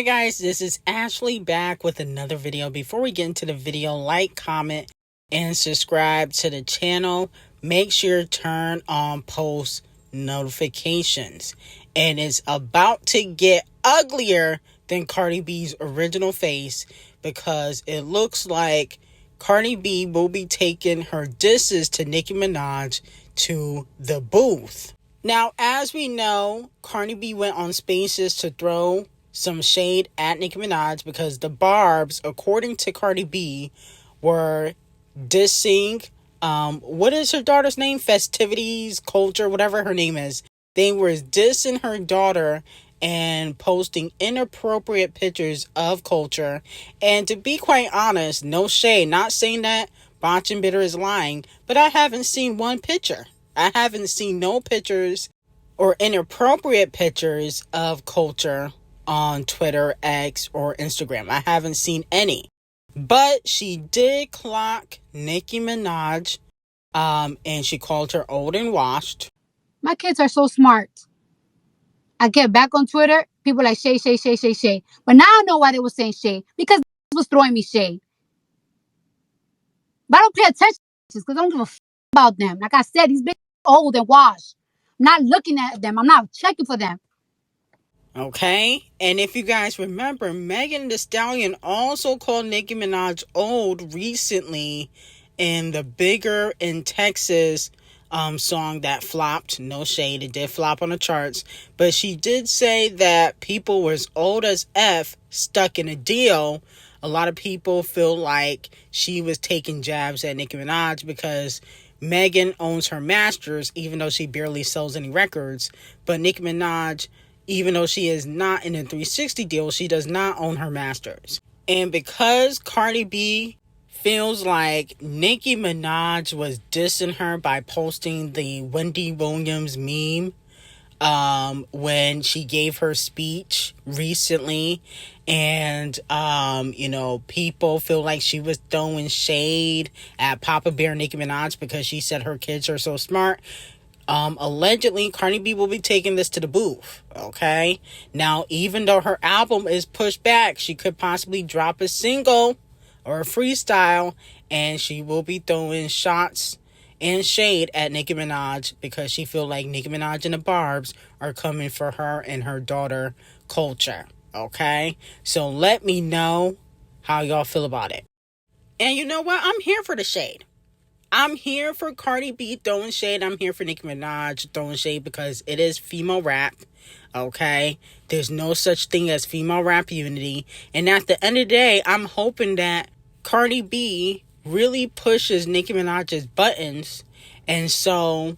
Hi guys, this is Ashley back with another video. Before we get into the video, like, comment, and subscribe to the channel. Make sure to turn on post notifications. And it's about to get uglier than Cardi B's original face, because it looks like Cardi B will be taking her disses to Nicki Minaj to the booth. Now, as we know, Cardi B went on Spaces to throw some shade at Nicki Minaj because the Barbs, according to Cardi B, were dissing, what is her daughter's name? Festivities, Culture, whatever her name is. They were dissing her daughter and posting inappropriate pictures of Culture. And to be quite honest, no shade, not saying that Botch and Bitter is lying, but I haven't seen one picture. I haven't seen no pictures or inappropriate pictures of Culture on Twitter, X, or Instagram. I haven't seen any. But she did clock Nicki Minaj, and she called her old and washed. My kids are so smart. I get back on Twitter, people like shade. But now I know why they were saying shade. Because was throwing me shade. But I don't pay attention because I don't give a about them. Like I said, these bitches are old and washed. I'm not looking at them. I'm not checking for them. Okay? And if you guys remember, Megan Thee Stallion also called Nicki Minaj old recently in the Bigger in Texas song that flopped. No shade, it did flop on the charts. But she did say that people was old as F stuck in a deal. A lot of people feel like she was taking jabs at Nicki Minaj because Megan owns her masters, even though she barely sells any records. But Nicki Minaj, even though she is not in a 360 deal, she does not own her masters. And because Cardi B feels like Nicki Minaj was dissing her by posting the Wendy Williams meme when she gave her speech recently, and people feel like she was throwing shade at Papa Bear Nicki Minaj because she said her kids are so smart. Allegedly, Cardi B will be taking this to the booth, okay? Now, even though her album is pushed back, she could possibly drop a single or a freestyle, and she will be throwing shots and shade at Nicki Minaj because she feel like Nicki Minaj and the Barbs are coming for her and her daughter, Culture, okay? So let me know how y'all feel about it. And you know what? I'm here for the shade. I'm here for Cardi B throwing shade. I'm here for Nicki Minaj throwing shade because it is female rap, okay? There's no such thing as female rap unity. And at the end of the day, I'm hoping that Cardi B really pushes Nicki Minaj's buttons. And so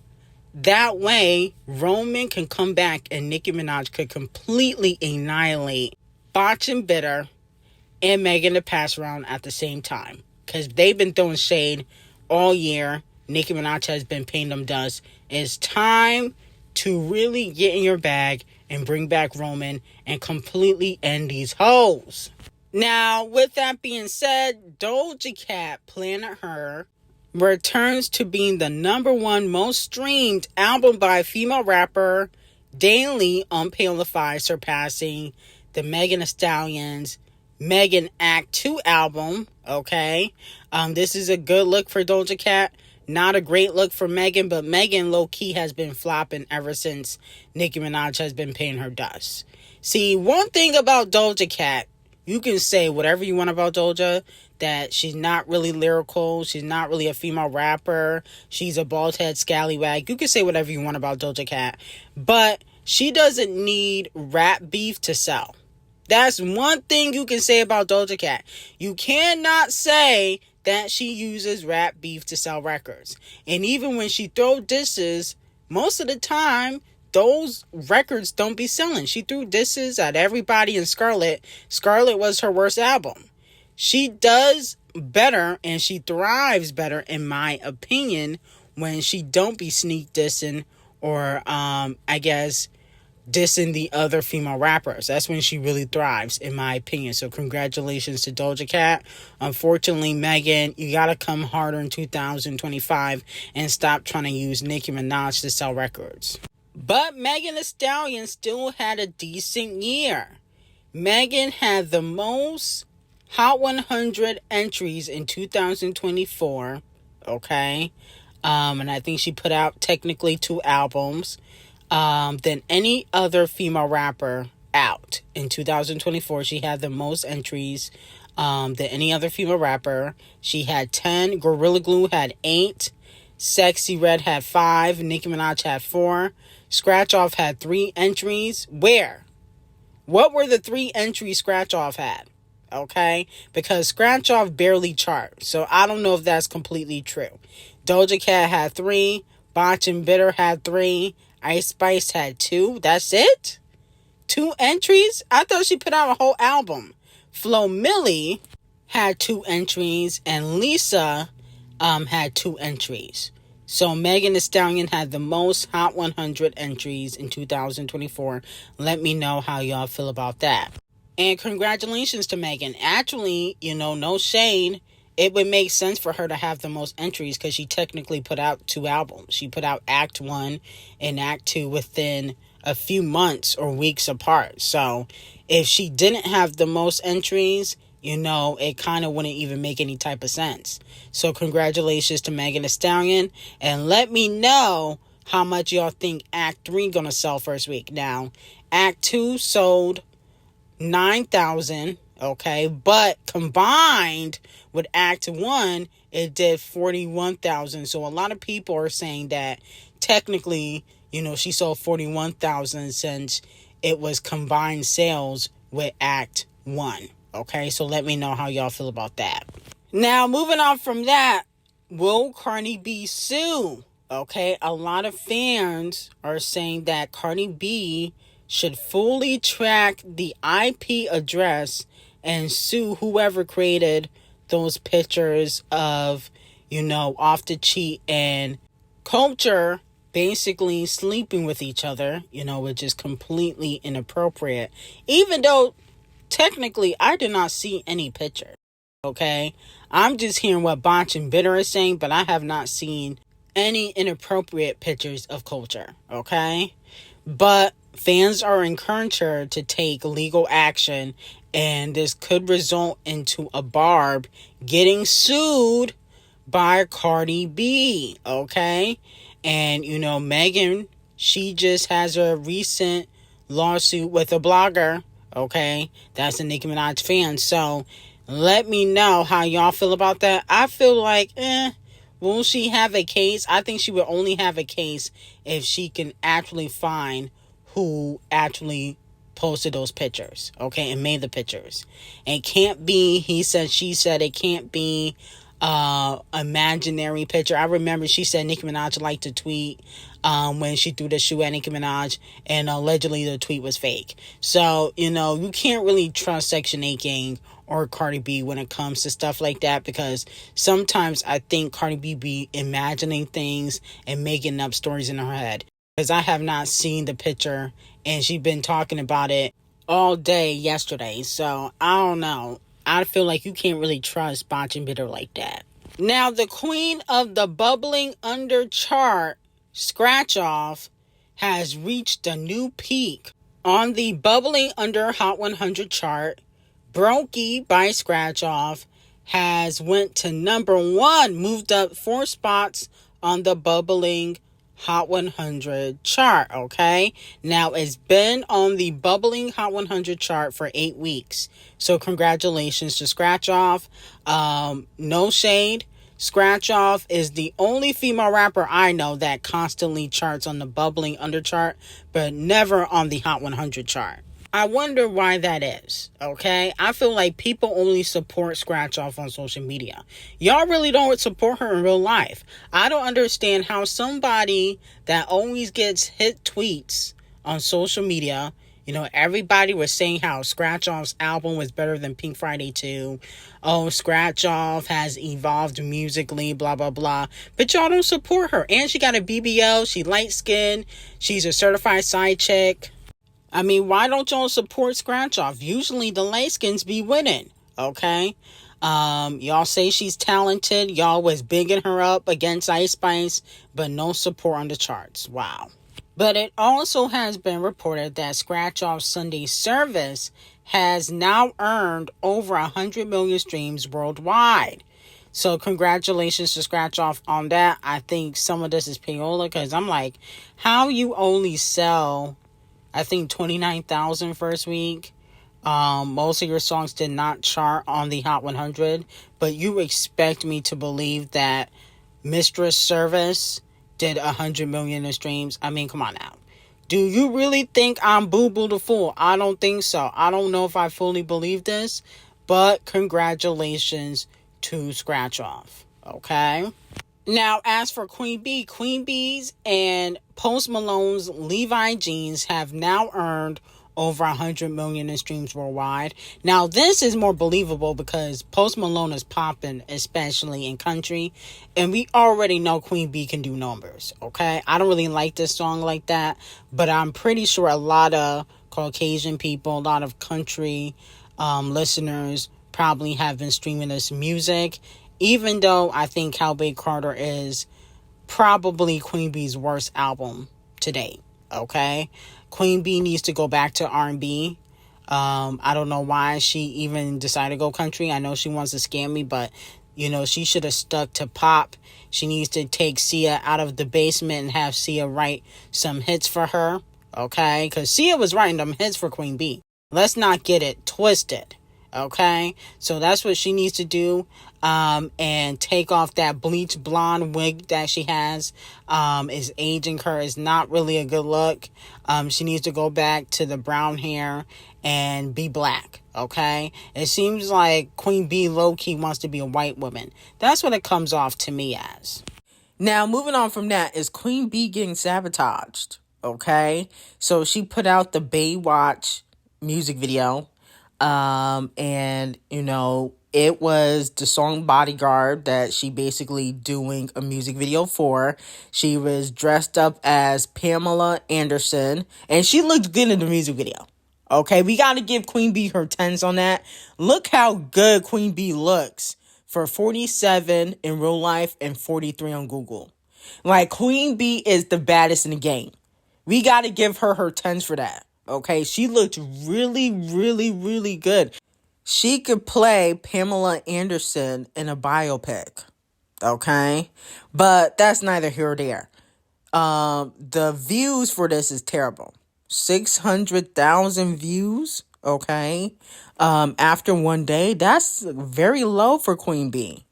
that way, Roman can come back and Nicki Minaj could completely annihilate Botch and Bitter and Megan the Pass Around at the same time. Because they've been throwing shade all year. Nicki Minaj has been paying them dust. It's time to really get in your bag and bring back Roman and completely end these hoes. Now, with that being said, Doja Cat, Planet Her, returns to being the #1 most streamed album by a female rapper daily on Palify, surpassing the Megan Thee Stallion's Megan Act 2 album, okay? This is a good look for Doja Cat. Not a great look for Megan, but Megan low-key has been flopping ever since Nicki Minaj has been paying her dust. See, one thing about Doja Cat, you can say whatever you want about Doja, that she's not really lyrical, she's not really a female rapper, she's a bald-head scallywag. You can say whatever you want about Doja Cat, but she doesn't need rap beef to sell. That's one thing you can say about Doja Cat. You cannot say that she uses rap beef to sell records. And even when she throw disses, most of the time, those records don't be selling. She threw disses at everybody in Scarlet. Scarlet was her worst album. She does better and she thrives better, in my opinion, when she don't be sneak dissing or, dissing the other female rappers. That's when she really thrives, in my opinion. So congratulations to Doja Cat. Unfortunately, Megan, you gotta come harder in 2025 and stop trying to use Nicki Minaj to sell records. But Megan Thee Stallion still had a decent year. Megan had the most Hot 100 entries in 2024, okay? And I think she put out technically 2 albums than any other female rapper out. In 2024, she had the most entries than any other female rapper. She had 10. Gorilla Glue had 8. Sexy Red had 5. Nicki Minaj had 4. Scratch Off had 3 entries. Where? What were the 3 entries Scratch Off had? Okay? Because Scratch Off barely chart. So I don't know if that's completely true. Doja Cat had 3. Botch and Bitter had 3. Ice Spice had 2. That's it? 2 entries? I thought she put out a whole album. Flo Milli had 2 entries. And Lisa had 2 entries. So Megan Thee Stallion had the most Hot 100 entries in 2024. Let me know how y'all feel about that. And congratulations to Megan. Actually, no shade. It would make sense for her to have the most entries because she technically put out 2 albums. She put out Act 1 and Act 2 within a few months or weeks apart. So if she didn't have the most entries, it kind of wouldn't even make any type of sense. So congratulations to Megan Thee Stallion. And let me know how much y'all think Act 3 gonna sell first week. Now, Act 2 sold 9,000, okay? But combined with Act 1, it did 41,000. So a lot of people are saying that technically, she sold 41,000 since it was combined sales with Act 1. Okay, so let me know how y'all feel about that. Now, moving on from that, will Cardi B sue? Okay, a lot of fans are saying that Cardi B should fully track the IP address and sue whoever created those pictures of, Off the Cheat and Culture basically sleeping with each other, which is completely inappropriate. Even though technically, I did not see any picture, okay? I'm just hearing what Botch and Bitter is saying, but I have not seen any inappropriate pictures of Culture, okay? But fans are encouraged her to take legal action, and this could result into a Barb getting sued by Cardi B, okay? And, Megan, she just has a recent lawsuit with a blogger. Okay, that's a Nicki Minaj fan. So let me know how y'all feel about that. I feel like, will she have a case? I think she would only have a case if she can actually find who actually posted those pictures, okay, and made the pictures. It can't be, he said, she said, it can't be imaginary picture. I remember she said Nicki Minaj liked to tweet when she threw the shoe at Nicki Minaj, and allegedly the tweet was fake. So, you can't really trust Section 8 gang or Cardi B when it comes to stuff like that, because sometimes I think Cardi B be imagining things and making up stories in her head. Because I have not seen the picture, and she's been talking about it all day yesterday. So, I don't know. I feel like you can't really trust Botch and Bitter like that. Now, the queen of the bubbling under chart, Scratch Off, has reached a new peak. On the bubbling under Hot 100 chart, Brokey by Scratch Off has went to number 1, moved up 4 spots on the bubbling Hot 100 chart, okay? Now, it's been on the bubbling Hot 100 chart for 8 weeks. So, congratulations to Scratch Off. No shade. Scratch Off is the only female rapper I know that constantly charts on the bubbling under chart, but never on the Hot 100 chart. I wonder why that is, okay? I feel like people only support Scratch Off on social media. Y'all really don't support her in real life. I don't understand how somebody that always gets hit tweets on social media, everybody was saying how Scratch Off's album was better than Pink Friday 2. Oh, Scratch Off has evolved musically, blah, blah, blah. But y'all don't support her. And she got a BBL. She light-skinned. She's a certified side chick. I mean, why don't y'all support Scratch Off? Usually the light-skins be winning, okay? Y'all say she's talented. Y'all was bigging her up against Ice Spice, but no support on the charts. Wow. But it also has been reported that Scratch Off Sunday service has now earned over 100 million streams worldwide. So congratulations to Scratch Off on that. I think some of this is payola, because I'm like, how you only sell, I think, 29,000 first week. Most of your songs did not chart on the Hot 100, but you expect me to believe that Mistress Service did 100 million in streams? I mean, come on now. Do you really think I'm Boo Boo the Fool? I don't think so. I don't know if I fully believe this, but congratulations to Scratch Off. Okay? Now, as for Queen Bee's and Post Malone's Levi Jeans have now earned over 100 million in streams worldwide. Now, this is more believable because Post Malone is popping, especially in country, and we already know Queen Bee can do numbers, okay? I don't really like this song like that, but I'm pretty sure a lot of Caucasian people, a lot of country listeners probably have been streaming this music, even though I think Cowboy Carter is probably Queen Bee's worst album to date, okay? Queen Bee needs to go back to R&B. I don't know why she even decided to go country. I know she wants to scam me, but, you know, she should have stuck to pop. She needs to take Sia out of the basement and have Sia write some hits for her, okay? Because Sia was writing them hits for Queen Bee. Let's not get it twisted, okay? So that's what she needs to do. And take off that bleach blonde wig that she has. Is aging her. Is not really a good look. She needs to go back to the brown hair and be black, okay? It seems like Queen Bee low-key wants to be a white woman. That's what it comes off to me as. Now, moving on from that, is Queen Bee getting sabotaged, okay? So she put out the Baywatch music video. And, you know, it was the song Bodyguard that she basically doing a music video for. She was dressed up as Pamela Anderson, and she looked good in the music video. Okay, we got to give Queen Bee her 10s on that. Look how good Queen Bee looks for 47 in real life and 43 on Google. Like, Queen Bee is the baddest in the game. We got to give her 10s for that. Okay, she looked really, really, really good. She could play Pamela Anderson in a biopic. Okay, but that's neither here or there. The views for this is terrible. 600,000 views. Okay, after one day, that's very low for Queen Bee.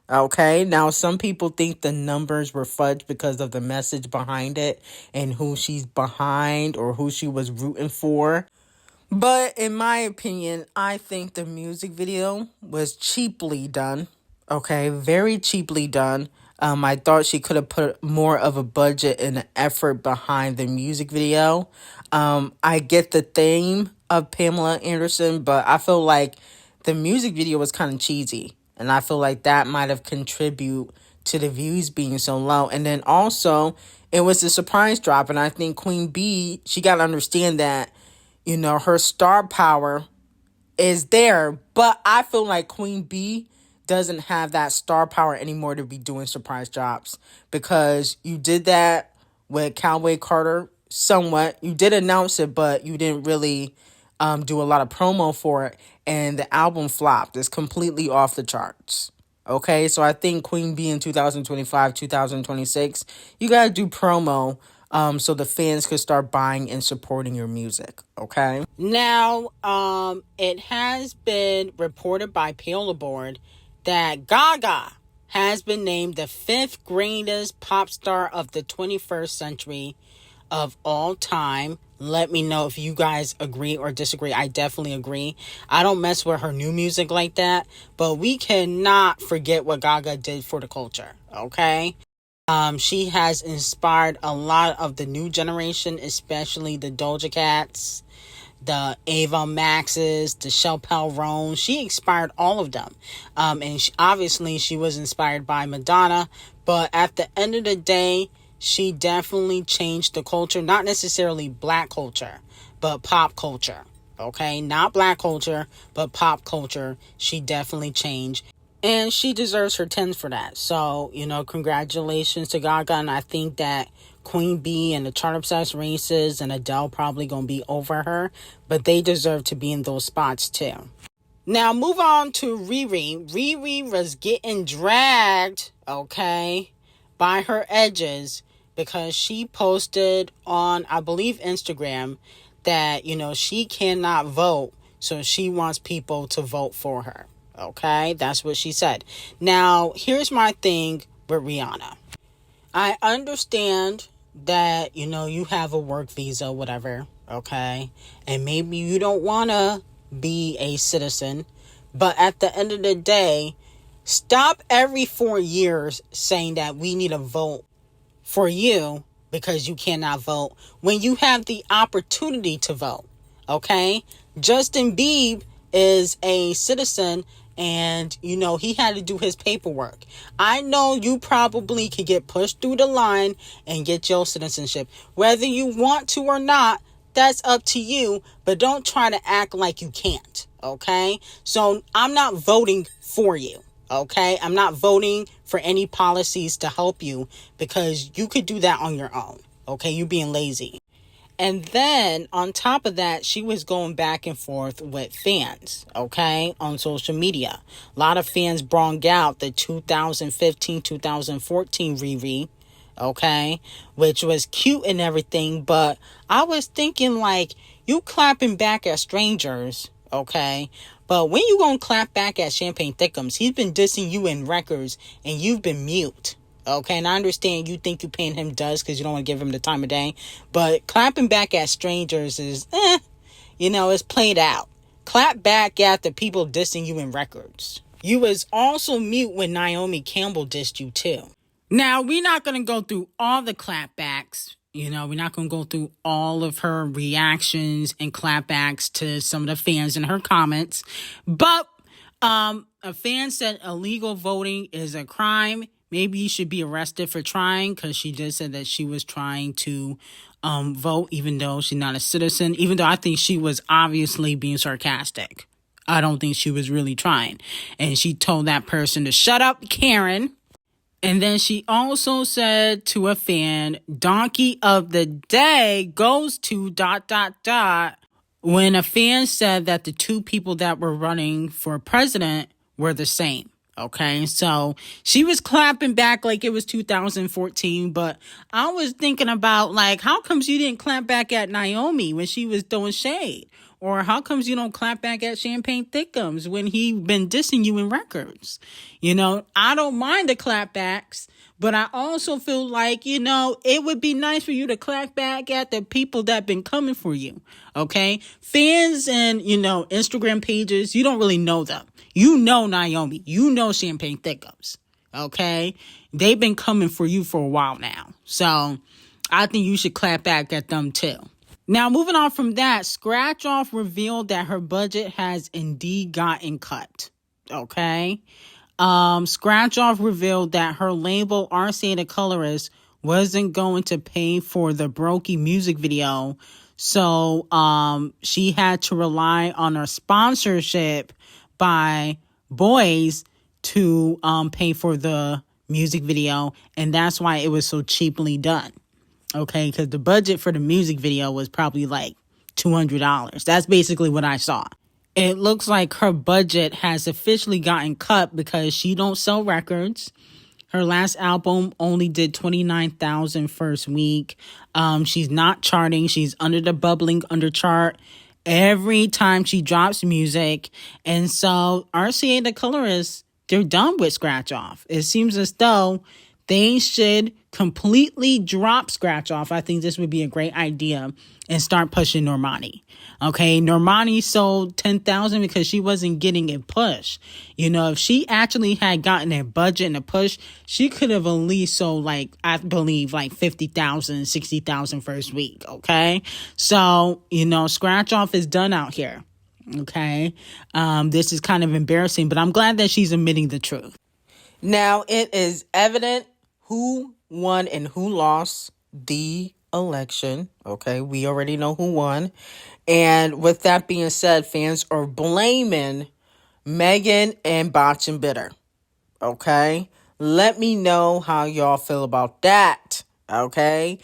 Okay, now some people think the numbers were fudged because of the message behind it and who she's behind or who she was rooting for. But in my opinion, I think the music video was cheaply done. Okay, very cheaply done. I thought she could have put more of a budget and an effort behind the music video. I get the theme of Pamela Anderson, but I feel like the music video was kind of cheesy. And I feel like that might have contributed to the views being so low. And then also, it was a surprise drop. And I think Queen Bee, she got to understand that, you know, her star power is there. But I feel like Queen Bee doesn't have that star power anymore to be doing surprise drops. Because you did that with Cowboy Carter somewhat. You did announce it, but you didn't really do a lot of promo for it. And the album flopped. It's completely off the charts. Okay, so I think Queen Bee in 2025, 2026, you got to do promo so the fans could start buying and supporting your music, okay? Now, it has been reported by Payola Board that Gaga has been named the 5th greatest pop star of the 21st century of all time. Let me know if you guys agree or disagree. I definitely agree. I don't mess with her new music like that, but we cannot forget what Gaga did for the culture, okay? She has inspired a lot of the new generation, especially the Doja Cats, the Ava Maxes, the Chappelle Roan. She inspired all of them. And obviously she was inspired by Madonna, but at the end of the day, she definitely changed the culture, not necessarily black culture, but pop culture, okay? Not black culture, but pop culture. She definitely changed. And she deserves her 10s for that. So, congratulations to Gaga. And I think that Queen Bee and the Chart Obsessed races and Adele probably going to be over her. But they deserve to be in those spots too. Now, move on to Riri. Riri was getting dragged, by her edges because she posted on, I believe, Instagram that, she cannot vote. So she wants people to vote for her. Okay, that's what she said. Now, here's my thing with Rihanna. I understand that, you have a work visa, whatever, okay? And maybe you don't want to be a citizen. But at the end of the day, stop every 4 years saying that we need a vote for you because you cannot vote when you have the opportunity to vote, okay? Justin Bieber is a citizen and, he had to do his paperwork. I know you probably could get pushed through the line and get your citizenship. Whether you want to or not, that's up to you. But don't try to act like you can't, okay? So I'm not voting for you, okay? I'm not voting for any policies to help you because you could do that on your own, okay? You're being lazy. And then on top of that, she was going back and forth with fans, on social media. A lot of fans brought out the 2015, 2014 Riri, which was cute and everything. But I was thinking you clapping back at strangers, but when you gonna clap back at Champagne Thickums? He's been dissing you in records and you've been mute. Okay, and I understand you think you're paying him dust because you don't want to give him the time of day. But clapping back at strangers is, it's played out. Clap back at the people dissing you in records. You was also mute when Naomi Campbell dissed you too. Now, we're not going to go through all the clapbacks. We're not going to go through all of her reactions and clapbacks to some of the fans in her comments. But a fan said illegal voting is a crime. Maybe you should be arrested for trying, because she just said that she was trying to vote, even though she's not a citizen, even though I think she was obviously being sarcastic. I don't think she was really trying. And she told that person to shut up, Karen. And then she also said to a fan, donkey of the day goes to ... when a fan said that the two people that were running for president were the same. Okay, so she was clapping back like it was 2014, but I was thinking about how comes you didn't clap back at Naomi when she was throwing shade? Or how comes you don't clap back at Champagne Thickums when he been dissing you in records? I don't mind the clapbacks, but I also feel it would be nice for you to clap back at the people that been coming for you. Okay, fans and, Instagram pages, you don't really know them. You know Naomi. You know Champagne Thickums. Okay? They've been coming for you for a while now. So I think you should clap back at them too. Now, moving on from that, Scratch Off revealed that her budget has indeed gotten cut. Okay? Scratch Off revealed that her label, RCA the Colorist, wasn't going to pay for the Brokey music video. So she had to rely on her sponsorship by boys to pay for the music video, and that's why it was so cheaply done. Okay, because the budget for the music video was probably $200. That's basically what I saw. It looks like her budget has officially gotten cut because she don't sell records. Her last album only did 29,000 first week. She's not charting. She's under the bubbling under chart every time she drops music. And so RCA the Colorist, they're done with Scratch Off. It seems as though they should completely drop Scratch Off. I think this would be a great idea, and start pushing Normani. Okay, Normani sold 10,000 because she wasn't getting a push. If she actually had gotten a budget and a push, she could have at least sold I believe 50,000, 60,000 first week. Okay, so Scratch Off is done out here. Okay, this is kind of embarrassing, but I'm glad that she's admitting the truth. Now, it is evident who won and who lost the election. Okay, we already know who won. And with that being said, fans are blaming Megan and Botch and Bitter. Okay? Let me know how y'all feel about that. Okay?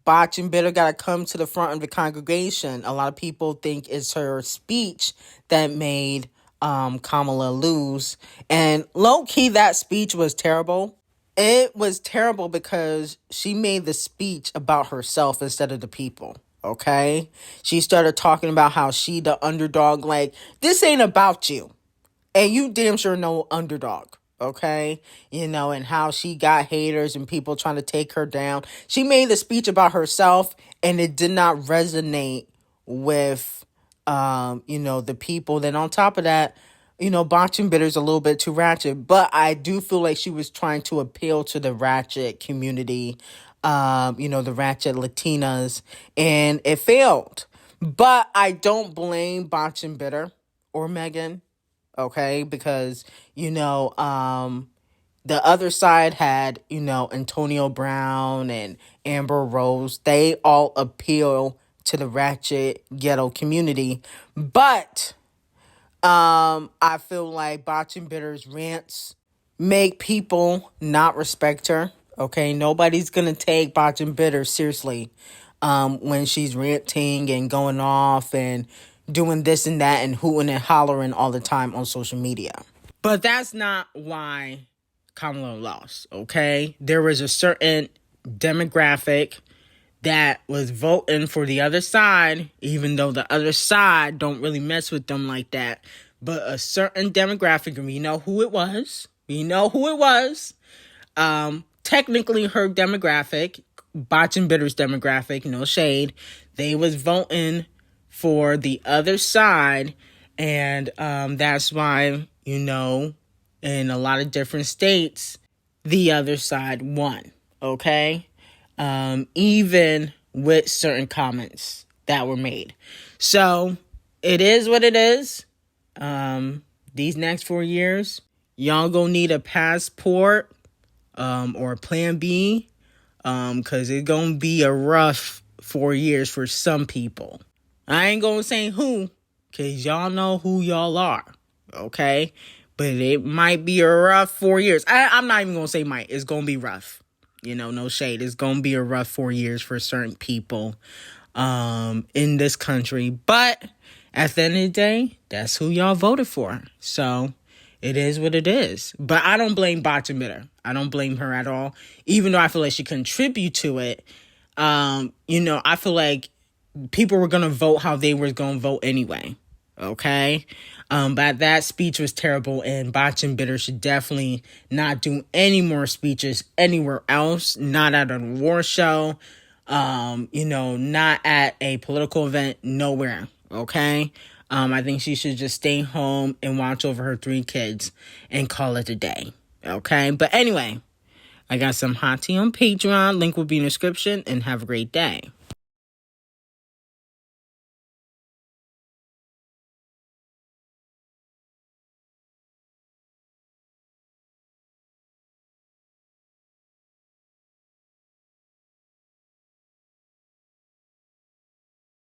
Botch and Bitter got to come to the front of the congregation. A lot of people think it's her speech that made Kamala lose. And low-key, that speech was terrible. It was terrible because she made the speech about herself instead of the people. Okay? She started talking about how she the underdog. Like, this ain't about you. And you damn sure no underdog. Okay? You know, and how she got haters and people trying to take her down. She made the speech about herself and it did not resonate with, the people. Then on top of that, Botch and Bitter's a little bit too ratchet. But I do feel like she was trying to appeal to the ratchet community, the ratchet Latinas. And it failed. But I don't blame Botch and Bitter or Megan. Okay, because, the other side had, Antonio Brown and Amber Rose. They all appeal to the ratchet ghetto community. But I feel like Botch and Bitter's rants make people not respect her. Okay, nobody's going to take Botch and Bitter seriously when she's ranting and going off and doing this and that and hooting and hollering all the time on social media. But that's not why Kamala lost, okay? There was a certain demographic that was voting for the other side, even though the other side don't really mess with them like that. But a certain demographic, and we know who it was. Technically her demographic, Botch and Bitter's demographic, no shade, they was voting for the other side, and that's why, in a lot of different states, the other side won, okay? Even with certain comments that were made. So, it is what it is. These next 4 years, y'all gonna need a passport or a plan B, because it's gonna be a rough 4 years for some people. I ain't gonna say who, because y'all know who y'all are, okay? But it might be a rough 4 years. I'm not even gonna say might. It's gonna be rough. No shade. It's gonna be a rough 4 years for certain people in this country. But at the end of the day, that's who y'all voted for. So it is what it is. But I don't blame Botch and Bitter. I don't blame her at all. Even though I feel like she contributed to it. I feel like people were going to vote how they were going to vote anyway. Okay? But that speech was terrible, and Botch and Bitter should definitely not do any more speeches anywhere else. Not at a war show. Not at a political event. Nowhere. Okay? I think she should just stay home and watch over her 3 kids and call it a day. Okay? But anyway, I got some hot tea on Patreon. Link will be in the description, and have a great day.